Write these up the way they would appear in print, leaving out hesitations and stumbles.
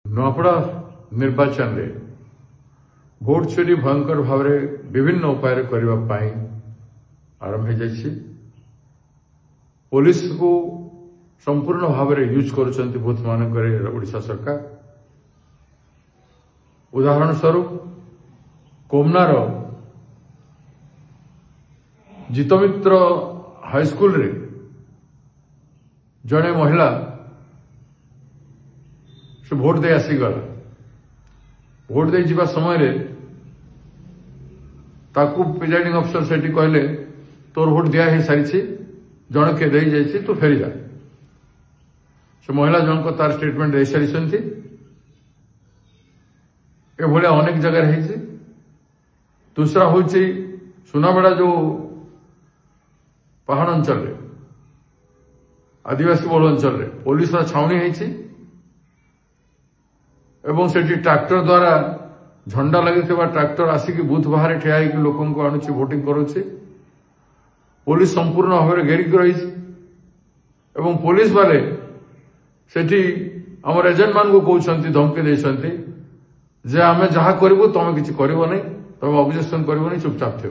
नुआपड़ा निर्वाचन रे भोट चोरी भयंकर भाव विभिन्न उपाय करने आरंभ हो जाइए। पुलिस को संपूर्ण भाव यूज कर बूथ मानक ओडिशा सरकार। उदाहरण स्वरूप कोमनार जितमित्र हाईस्कूल रे जड़े महिला से भोट दे आसीगला। भोट दे जीवा समय रे ताकू प्रिजाइडिंग अफसर सेठी कहले तोर भोट दिया है सारी जन के दे जाइए तू फेरी जा। से महिला जन को तार स्टेटमेंट दे सारी एभलिया अनेक जगह है। दूसरा हूँ सुनाबेड़ा जो पहाड़ अंचल आदिवासी बहुल अंचल पुलिस छाउनी है एवं सेठी ट्रैक्टर द्वारा झंडा लगी ट्रैक्टर आसिक बूथ बाहर ठिया लोक आणुची वोटिंग करुचे। पुलिस संपूर्ण भाव में घेरिक रही एवं पुलिस वाले सेठी आम एजेंट मान को कहते धमकी देते जे आम जहाँ करूँ तुम किसी कर तुम ऑब्जेक्शन कर चुपचाप थे।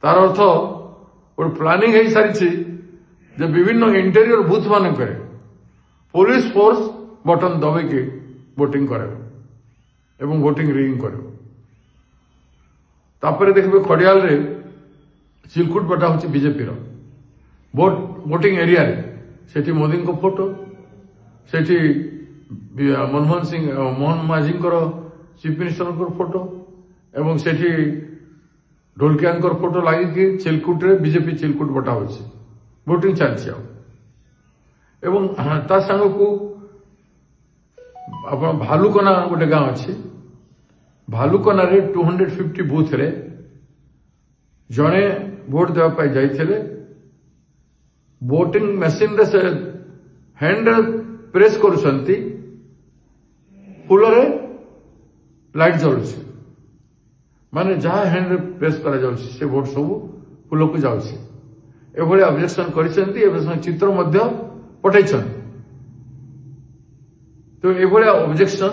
तार अर्थ गोटे प्लानिंग हो सारी विभिन्न इंटेरियर बूथ मान पुलिस फोर्स बटन दबेकी वोटिंग करे एवं वोटिंग रिंग करे। तापर देखिए खड़ियाल रे चिलकुट पटा हूँ बीजेपी वोटिंग एरिया रे सेठी मोदी को फोटो सेठी मोहन माझी चीफ मिनिस्टर फोटो एवं सेठी ढोलकिया फोटो लगी चिलकुट रे बीजेपी चिलकुट बटा हो वोटिंग चलती एवं ता संग को आप भालुकना गोटे गांव अच्छी भालुकना रे 250 बूथ रे जड़े भोट देवाई जाइए। वोटिंग मशीन रे से हैंड प्रेस करुछंती फूल रे लाइट जलुଛି माने जहाँ हैंड प्रेस करा जाउछि से वोट सब फूल को जाउछि। एभली ऑब्जेक्शन करिसेंती चित्र मध्य पठाइछंती। तो ये ऑब्जेक्शन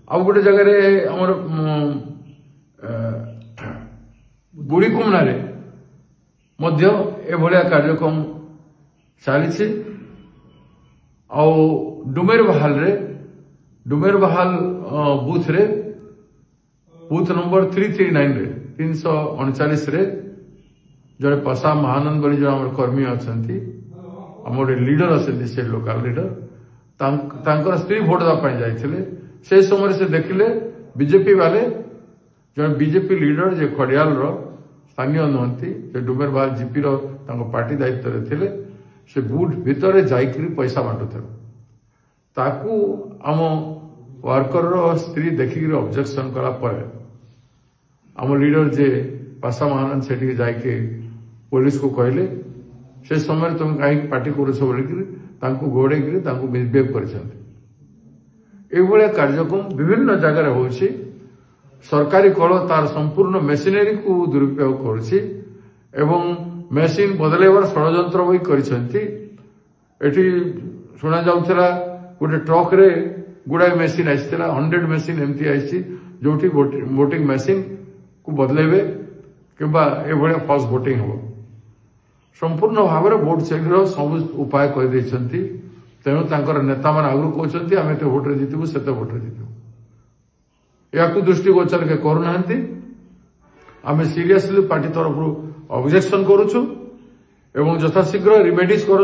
आउ गोटे जगह आमर गुड़ीकुमना एभलिया कार्यक्रम चली। डुमेर बहाल बूथ रे बूथ नंबर 339 रे 339 रे जड़े पसा महानंद बोली जो कर्मी अच्छा आम लीडर अच्छे से लोकल लीडर तांकर स्त्री भोट देवाई जाइए। से समय से देखिले बीजेपी वाले जो बीजेपी लीडर जे खड़ियाल स्थानीय नुहति डुमेर बहाल जीपी पार्टी दायित्व थे से बूथ भितर जाइकरी पैसा बांटुथे ताकू आम वर्कर स्त्री देखिक ऑब्जेक्शन कला आम लीडर जे पासा महानंद से जाके पुलिस को कहले से समय तुम कहीं पार्टी करुछ बोलिकी गोड़े मिसबिहेव कर कार्यक्रम विभिन्न जगह हो सरकारी कल तार संपूर्ण मेसिनरी को दुरुपयोग करुछि एवं मेसीन बदलैबार षड्यंत्र भी करिसेंती। एठी सुना जाउथला गोटे ट्रक रे गुड़ाए मेसीन आइसला 100 मेसीन एमती आइछि जोठी वोटिंग मेसीन को बदलेबे किंबा एभलिया फॉल्स वोटिंग हो। संपूर्ण भाव में भोट चोरी सब उपाय कर देइछंती। तेणु तांकर नेता मान आगु कहउछंती आमे ते भोट रे जितबु सेते भोट रे जितबु याकू दृष्टिगोचर के करूना। आमे सीरियसली पार्टी तरफ ऑब्जेक्शन करुछु एवं यथाशीघ्र रिमेडीज कर